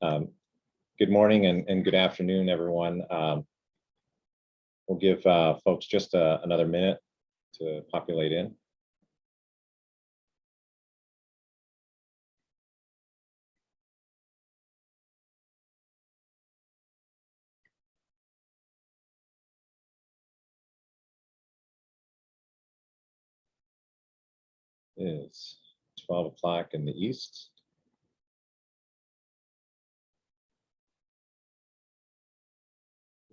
Um, Good morning and good afternoon, everyone. We'll give folks just another minute to populate in. It's 12 o'clock in the East.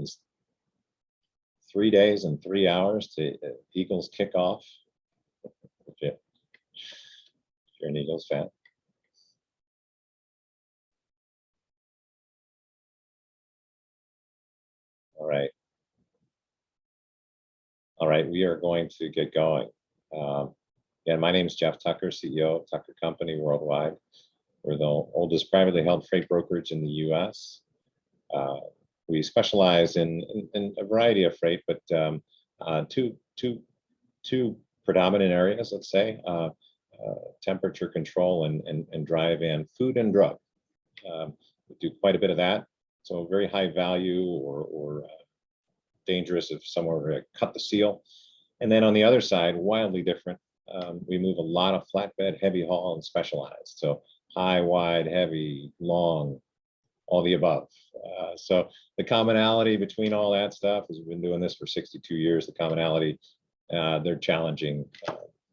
It's 3 days and 3 hours to Eagles kickoff. If you're an Eagles fan. All right. All right, we are going to get going. Again, my name is Jeff Tucker, CEO of Tucker Company Worldwide. We're the oldest privately held freight brokerage in the U.S. We specialize in a variety of freight, but two predominant areas, let's say, temperature control and dry van, food and drug. We do quite a bit of that. So very high value or dangerous if someone were to cut the seal. And then on the other side, wildly different. We move a lot of flatbed, heavy haul, and specialized. So high, wide, heavy, long, all the above. So the commonality between all that stuff is we've been doing this for 62 years. The commonality, they're challenging,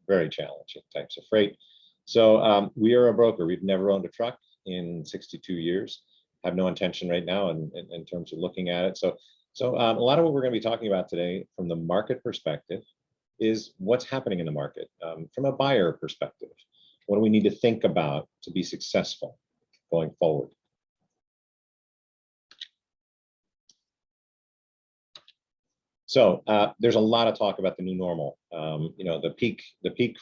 very challenging types of freight. So we are a broker. We've never owned a truck in 62 years. Have no intention right now in terms of looking at it. So a lot of what we're going to be talking about today from the market perspective is what's happening in the market. From a buyer perspective, what do we need to think about to be successful going forward? So there's a lot of talk about the new normal. You know, the peak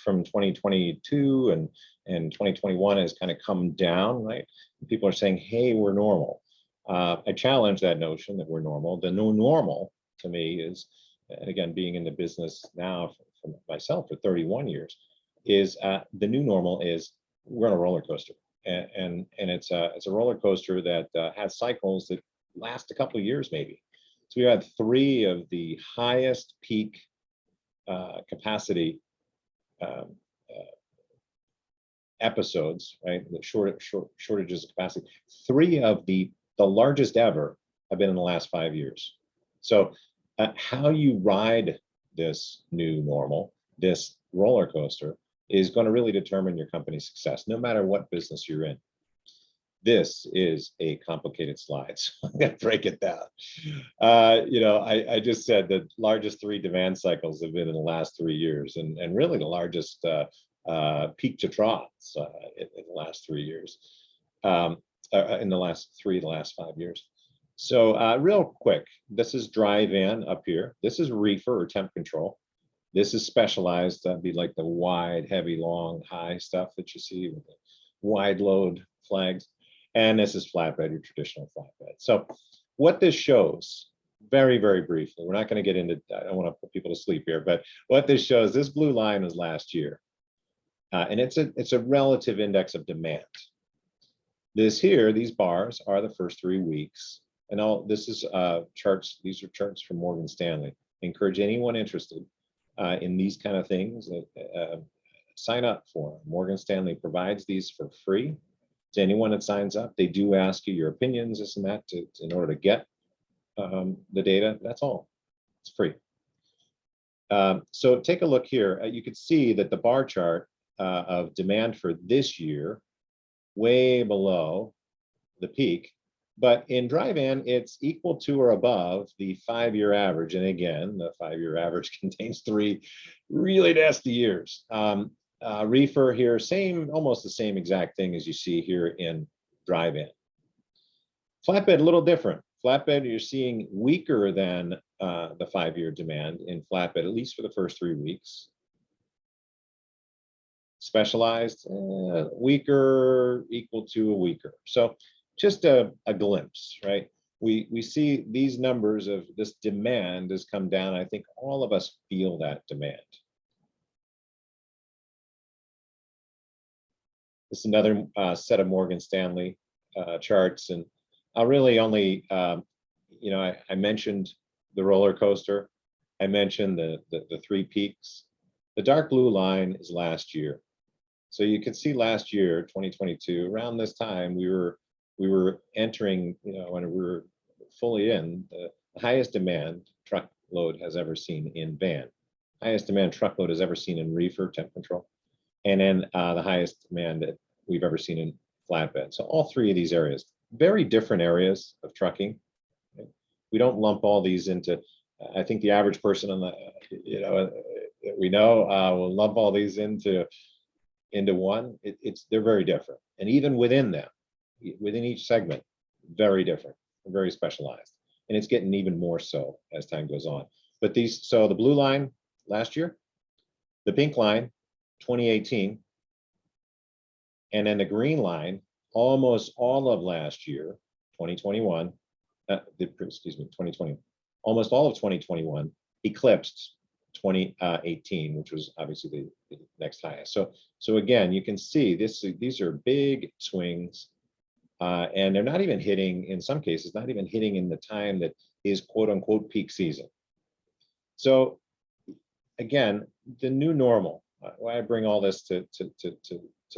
from 2022 and 2021 has kind of come down, right? People are saying, hey, we're normal. I challenge that notion that we're normal. The new normal to me is, and again, being in the business now for myself for 31 years, is the new normal is we're on a roller coaster. And it's a roller coaster that has cycles that last a couple of years maybe. So we had 3 of the highest peak capacity episodes, right? The shortages of capacity. 3 of the largest ever have been in the last 5 years. So how you ride this new normal, this roller coaster, is going to really determine your company's success, no matter what business you're in. This is a complicated slide, so I'm going to break it down. You know, I just said the largest 3 demand cycles have been in the last 3 years, and really the largest peak to troughs in the last 3 years, in the last 5 years. So real quick, this is dry van up here. This is reefer or temp control. This is specialized. That'd be like the wide, heavy, long, high stuff that you see with the wide load flags. And this is flatbed, your traditional flatbed. So what this shows, very, very briefly, we're not going to get into, I don't want to put people to sleep here, but what this shows, this blue line was last year. And it's a relative index of demand. This here, these bars are the first 3 weeks. And all this is charts, these are charts from Morgan Stanley. I encourage anyone interested in these kind of things, sign up for them. Morgan Stanley provides these for free to anyone that signs up. They do ask you your opinions, this and that, in order to get the data. That's all. It's free. So take a look here. You can see that the bar chart of demand for this year, way below the peak. But in dry van, it's equal to or above the 5-year average. And again, the 5-year average contains 3 really nasty years. Reefer here, almost the same exact thing as you see here in dry van. Flatbed, a little different. Flatbed, you're seeing weaker than the 5-year demand in flatbed, at least for the first 3 weeks. Specialized, weaker, equal to a weaker. So just a glimpse, right? We see these numbers of this demand has come down. I think all of us feel that demand. This is another set of Morgan Stanley charts, and I'll really only, I mentioned the roller coaster. I mentioned the three peaks. The dark blue line is last year. So you can see last year, 2022, around this time, we were entering, when we were fully in, the highest demand truckload has ever seen in van, highest demand truckload has ever seen in reefer temp control, and then the highest demand that we've ever seen in flatbed. So all three of these areas, very different areas of trucking. We don't lump all these into, I think the average person on the, that we know will lump all these into one. They're very different. And even within them, within each segment, very different, very specialized. And it's getting even more so as time goes on. But so the blue line last year, the pink line, 2018, and then the green line, almost all of last year, 2021, 2020, almost all of 2021 eclipsed 2018, which was obviously the next highest. So again, you can see these are big swings, and they're not even hitting, in some cases, not even hitting in the time that is quote unquote peak season. So again, the new normal, why I bring all this to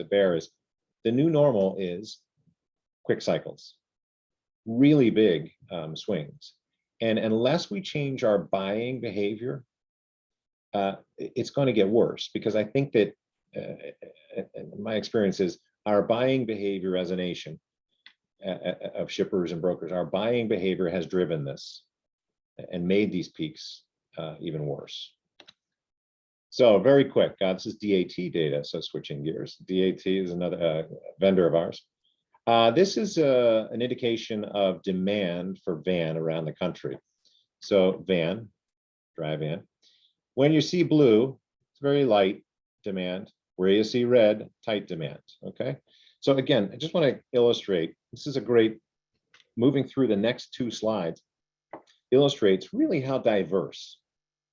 bear is the new normal is quick cycles, really big swings. And unless we change our buying behavior, it's going to get worse, because I think that my experience is our buying behavior as a nation of shippers and brokers, our buying behavior has driven this and made these peaks even worse. So very quick, this is DAT data. So switching gears, DAT is another vendor of ours. This is an indication of demand for van around the country. So van, dry van. When you see blue, it's very light demand. Where you see red, tight demand, okay? So again, I just want to illustrate, this is a great, moving through the next two slides, illustrates really how diverse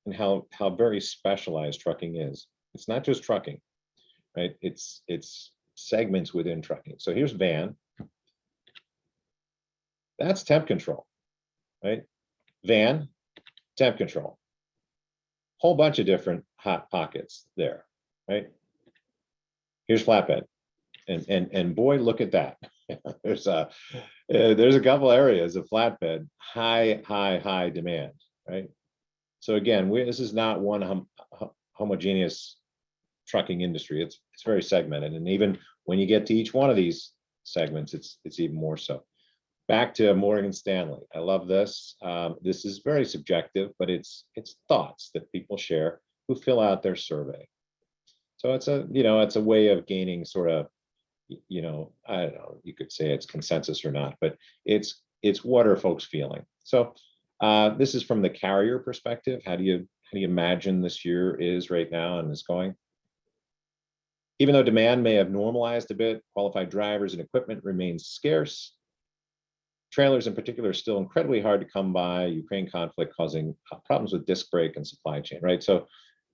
and how very specialized trucking is. It's not just trucking, right? It's segments within trucking. So here's van. That's temp control, right? Van, temp control. Whole bunch of different hot pockets there, right? Here's flatbed, and boy, look at that. There's a couple areas of flatbed, high demand, right? So again, this is not one homogeneous trucking industry. It's very segmented, and even when you get to each one of these segments, it's even more so. Back to Morgan Stanley. I love this. This is very subjective, but it's thoughts that people share who fill out their survey. So it's a way of gaining sort of, I don't know, you could say it's consensus or not, but it's what are folks feeling. So this is from the carrier perspective. How do you imagine this year is right now and is going? Even though demand may have normalized a bit, qualified drivers and equipment remains scarce. Trailers in particular are still incredibly hard to come by. Ukraine conflict causing problems with disc brake and supply chain, right? So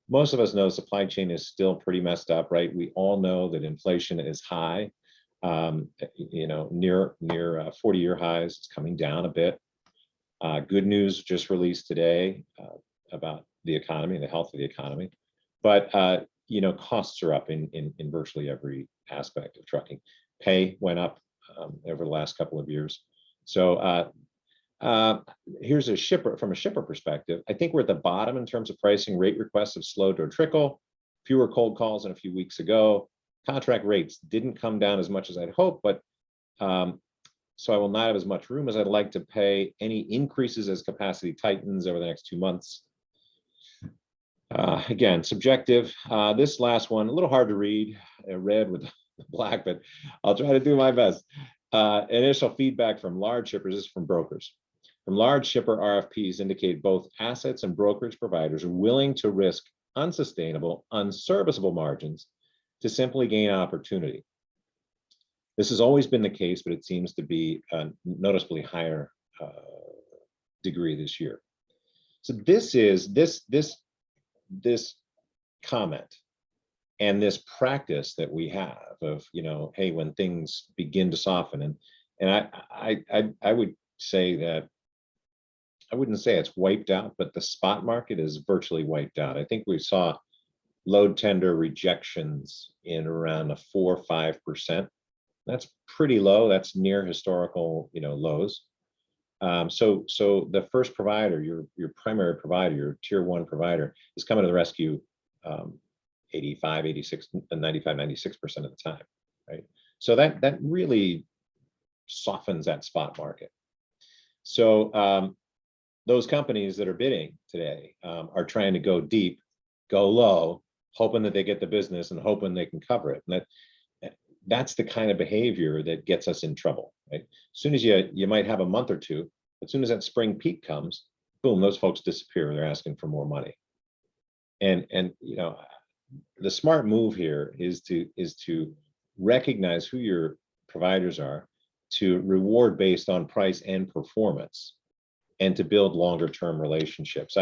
most of us know supply chain is still pretty messed up, right? We all know that inflation is high, near 40-year highs. It's coming down a bit. Good news just released today about the economy, the health of the economy. But costs are up in virtually every aspect of trucking. Pay went up over the last couple of years. So here's from a shipper perspective. I think we're at the bottom in terms of pricing. Rate requests have slowed to a trickle. Fewer cold calls than a few weeks ago. Contract rates didn't come down as much as I'd hoped, but so I will not have as much room as I'd like to pay. Any increases as capacity tightens over the next 2 months. Again, subjective. This last one, a little hard to read, red with black, but I'll try to do my best. Initial feedback from large shippers is from brokers. From large shipper RFPs indicate both assets and brokerage providers are willing to risk unsustainable, unserviceable margins to simply gain opportunity. This has always been the case, but it seems to be a noticeably higher degree this year. So this is this comment and this practice that we have of, hey, when things begin to soften, And I would say that, I wouldn't say it's wiped out, but the spot market is virtually wiped out. I think we saw load tender rejections in around a 4 or 5%. That's pretty low. That's near historical, lows. So the first provider, your primary provider, your tier one provider, is coming to the rescue 85, 86, 95, 96% of the time, right? So that really softens that spot market. So those companies that are bidding today are trying to go deep, go low, hoping that they get the business and hoping they can cover it. And that's the kind of behavior that gets us in trouble, right? As soon as you might have a month or two, as soon as that spring peak comes, boom, those folks disappear. They're asking for more money. And the smart move here is to recognize who your providers are, to reward based on price and performance, and to build longer term relationships.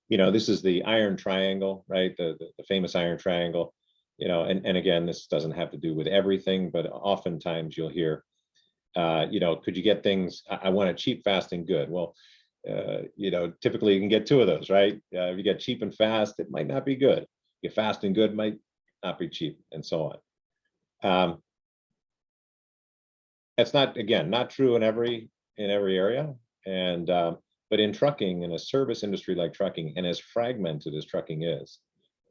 This is the iron triangle, right? The famous iron triangle. And again, this doesn't have to do with everything, but oftentimes you'll hear, could you get things? I want it cheap, fast, and good. Well, typically you can get two of those, right? If you get cheap and fast, it might not be good. Get fast and good might not be cheap, and so on. That's not true in every area, and but in trucking, in a service industry like trucking, and as fragmented as trucking is,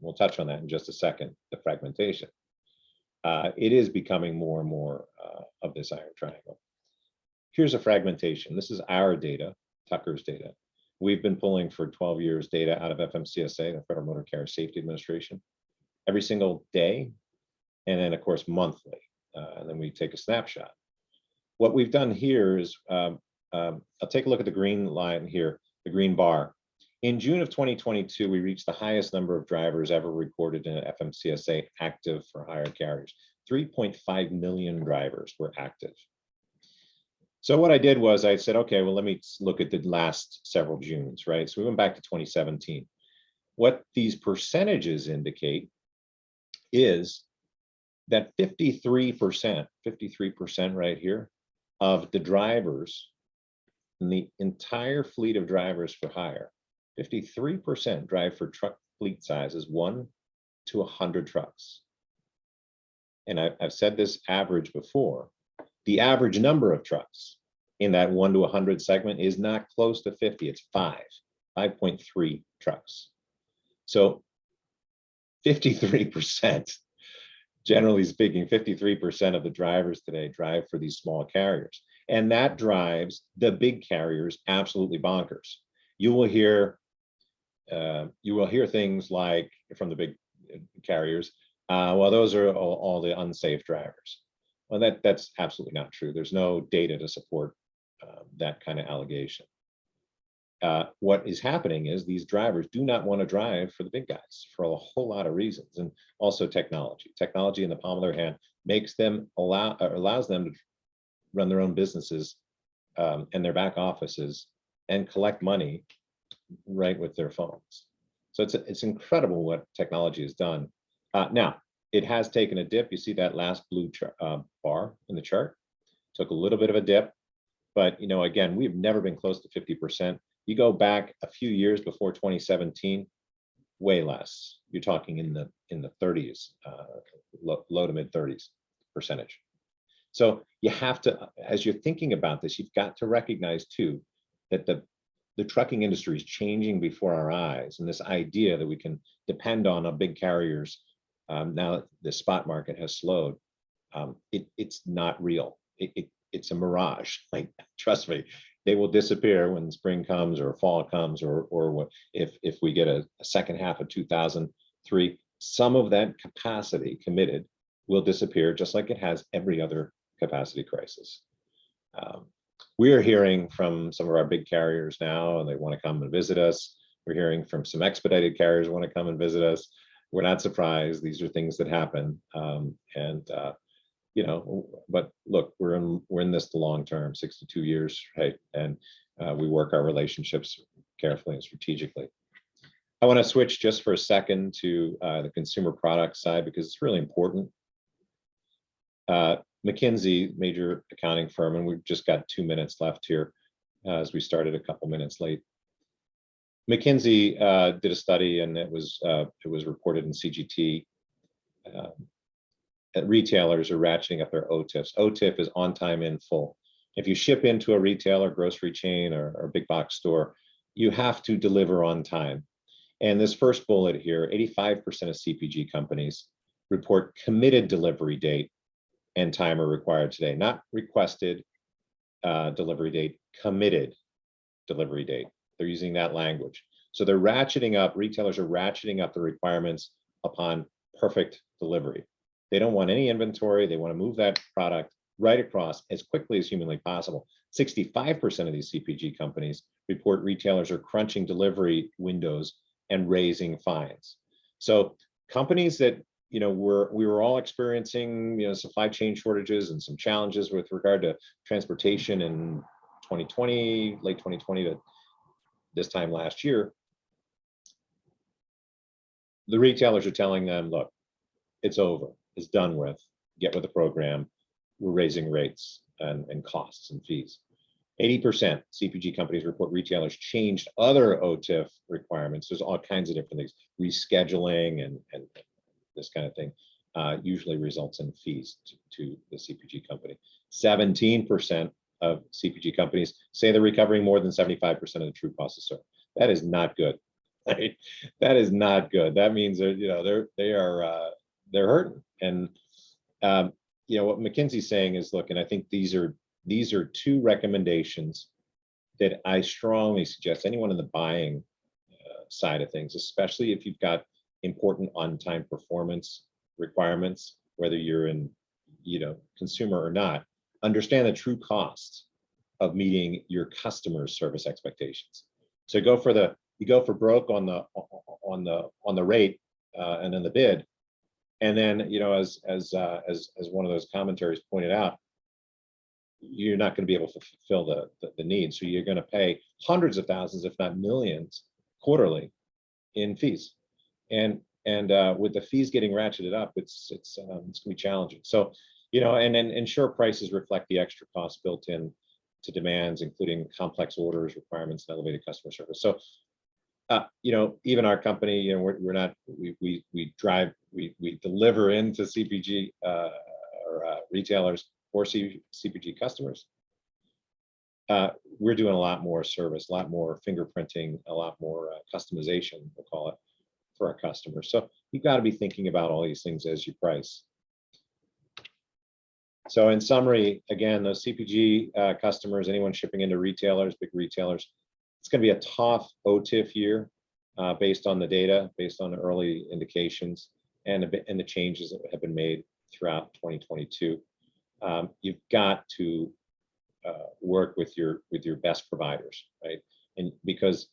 we'll touch on that in just a second, the fragmentation. It is becoming more and more of this iron triangle. Here's a fragmentation. This is our data, Tucker's data. We've been pulling for 12 years data out of FMCSA, the Federal Motor Carrier Safety Administration, every single day, and then of course monthly. And then we take a snapshot. What we've done here is, I'll take a look at the green line here, the green bar. In June of 2022, we reached the highest number of drivers ever recorded in an FMCSA active for hire carriers. 3.5 million drivers were active. So what I did was I said, okay, well, let me look at the last several Junes, right? So we went back to 2017. What these percentages indicate is that 53% right here of the drivers in the entire fleet of drivers for hire, 53% drive for truck fleet sizes 1 to 100 trucks. And I've said this average before. The average number of trucks in that 1 to 100 segment is not close to 50. It's 5.3 trucks. So 53%, generally speaking, 53% of the drivers today drive for these small carriers. And that drives the big carriers absolutely bonkers. You will hear things like from the big carriers, well, those are all the unsafe drivers. Well, that's absolutely not true. There's no data to support that kind of allegation. What is happening is these drivers do not want to drive for the big guys for a whole lot of reasons, and also technology. Technology in the palm of their hand allows them to run their own businesses and their back offices and collect money right with their phones. So it's incredible what technology has done. Now, it has taken a dip. You see that last blue bar in the chart, took a little bit of a dip, but again, we've never been close to 50%. You go back a few years before 2017, way less. You're talking in the 30s, low to mid 30s percentage. So you have to, as you're thinking about this, you've got to recognize too that the trucking industry is changing before our eyes, and this idea that we can depend on big carriers now that the spot market has slowed, it's not real. It's a mirage. Like, trust me, they will disappear when spring comes or fall comes, or if we get a second half of 2003, some of that capacity committed will disappear, just like it has every other capacity crisis. We are hearing from some of our big carriers now, and they want to come and visit us. We're hearing from some expedited carriers who want to come and visit us. We're not surprised. These are things that happen. But look, we're in this the long term, 62 years, right? And we work our relationships carefully and strategically. I want to switch just for a second to the consumer product side, because it's really important. McKinsey, major accounting firm, and we've just got 2 minutes left here as we started a couple minutes late. McKinsey did a study, and it was reported in CGT. That retailers are ratcheting up their OTIFs. OTIF is on time in full. If you ship into a retailer, grocery chain, or big box store, you have to deliver on time. And this first bullet here, 85% of CPG companies report committed delivery date and time are required today, not requested delivery date, committed delivery date. They're using that language. So they're ratcheting up, retailers are ratcheting up the requirements upon perfect delivery. They don't want any inventory. They want to move that product right across as quickly as humanly possible. 65% of these CPG companies report retailers are crunching delivery windows and raising fines. So companies that, we were all experiencing, supply chain shortages and some challenges with regard to transportation in 2020, late 2020 to this time last year. The retailers are telling them, look, it's over, it's done with, get with the program. We're raising rates and costs and fees. 80% CPG companies report retailers changed other OTIF requirements. There's all kinds of different things. Rescheduling and this kind of thing usually results in fees to the CPG company. 17% of CPG companies say they're recovering more than 75% of the true cost to serve. That is not good. Right? That is not good. That means that they're hurting. And what McKinsey's saying is, look, and I think these are two recommendations that I strongly suggest anyone in the buying side of things, especially if you've got important on-time performance requirements, whether you're in consumer or not, understand the true costs of meeting your customers' service expectations. So you go for broke on the rate and then the bid, and then as one of those commentaries pointed out, you're not going to be able to fulfill the need. So you're going to pay hundreds of thousands, if not millions, quarterly in fees. And with the fees getting ratcheted up, it's going to be challenging. So, and then ensure prices reflect the extra costs built in to demands, including complex orders, requirements, and elevated customer service. So, even our company, we deliver into CPG or retailers for CPG customers. We're doing a lot more service, a lot more fingerprinting, a lot more customization, we'll call it, for our customers. So you've got to be thinking about all these things as you price. So in summary, again, those CPG customers, anyone shipping into retailers, big retailers, it's going to be a tough OTIF year based on the data, based on the early indications, and the changes that have been made throughout 2022. You've got to work with your best providers, right? And because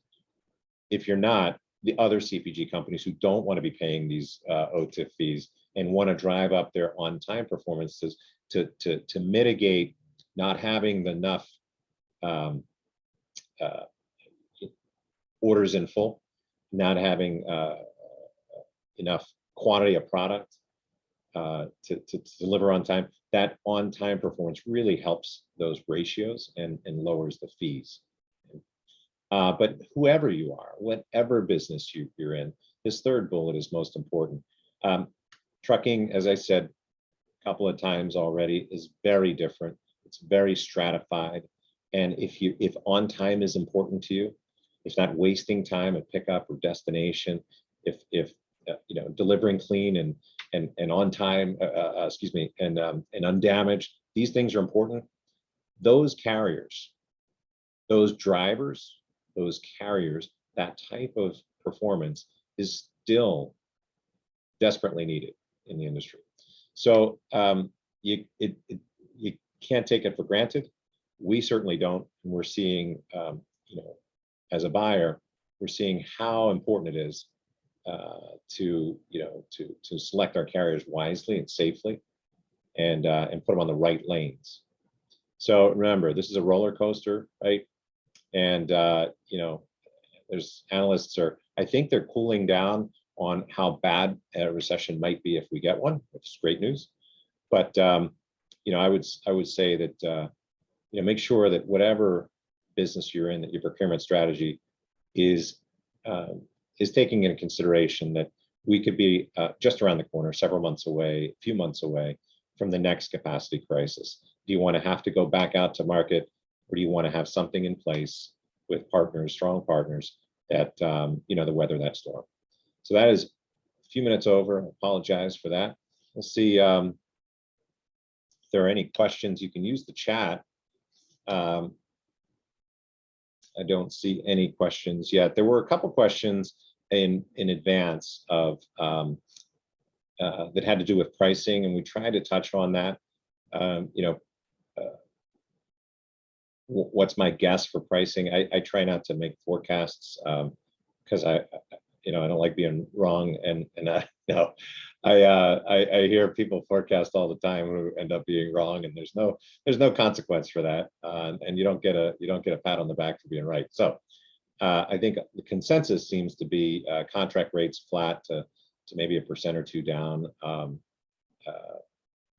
if you're not, the other CPG companies who don't want to be paying these OTIF fees and want to drive up their on-time performances to mitigate not having enough orders in full, not having enough quantity of product to deliver on time. That on-time performance really helps those ratios and lowers the fees. But whoever you are, whatever business you're in, this third bullet is most important. Trucking, as I said a couple of times already, is very different. It's very stratified. And if on time is important to you, if not wasting time at pickup or destination, if delivering clean and on time, and undamaged, these things are important. Those carriers, those drivers, those carriers, that type of performance is still desperately needed in the industry. So you can't take it for granted. We certainly don't. And we're seeing, as a buyer, we're seeing how important it is to select our carriers wisely and safely, and put them on the right lanes. So remember, this is a roller coaster, right? And there's analysts I think they're cooling down on how bad a recession might be if we get one, which is great news. But I would say that make sure that whatever business you're in, that your procurement strategy is taking into consideration that we could be just around the corner, several months away, a few months away from the next capacity crisis. Do you want to have to go back out to market, or do you want to have something in place with partners, strong partners that to weather that storm? So that is a few minutes over. I apologize for that. We'll see if there are any questions. You can use the chat. I don't see any questions yet. There were a couple questions in advance of that had to do with pricing, and we tried to touch on that. What's my guess for pricing? I try not to make forecasts because I don't like being wrong, and I hear people forecast all the time who end up being wrong, and there's no consequence for that, and you don't get a pat on the back for being right. So I think the consensus seems to be contract rates flat to maybe 1% or 2% down.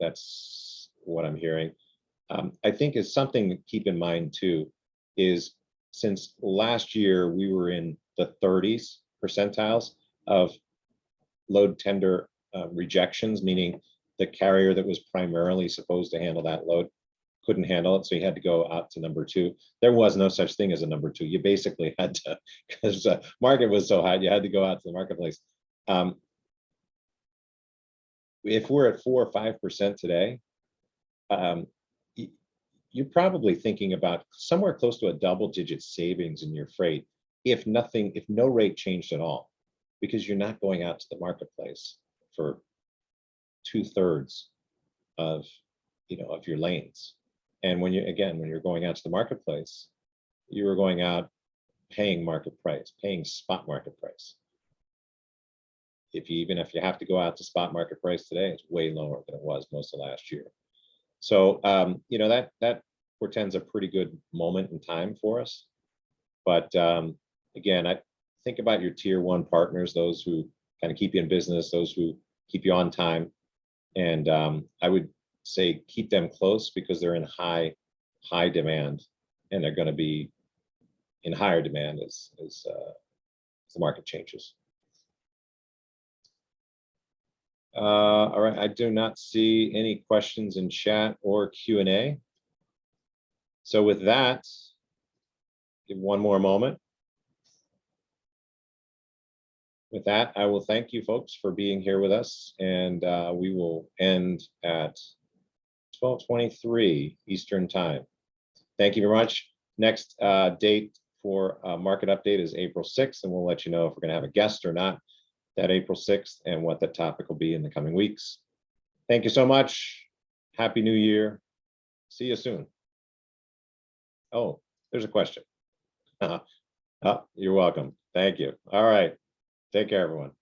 That's what I'm hearing. I think is something to keep in mind too, is since last year we were in the 30s percentiles of load tender rejections, meaning the carrier that was primarily supposed to handle that load couldn't handle it, so you had to go out to number 2. There was no such thing as a number 2. You basically had to, because the market was so high, you had to go out to the marketplace. If we're at 4 or 5% today, you're probably thinking about somewhere close to a double-digit savings in your freight, if no rate changed at all, because you're not going out to the marketplace for 2/3 of your lanes. And when you're going out to the marketplace, you are going out paying market price, paying spot market price. Even if you have to go out to spot market price today, it's way lower than it was most of last year. So that portends a pretty good moment in time for us. But again, I think about your tier 1 partners, those who kind of keep you in business, those who keep you on time, and I would say keep them close, because they're in high demand, and they're going to be in higher demand as the market changes. All right, I do not see any questions in chat or Q&A. So with that, give one more moment. With that, I will thank you folks for being here with us, and we will end at 12:23 Eastern Time. Thank you very much. Next date for market update is April 6th, and we'll let you know if we're going to have a guest or not that April 6th and what the topic will be in the coming weeks. Thank you so much. Happy New Year. See you soon. Oh, there's a question. Oh, you're welcome. Thank you. All right. Take care, everyone.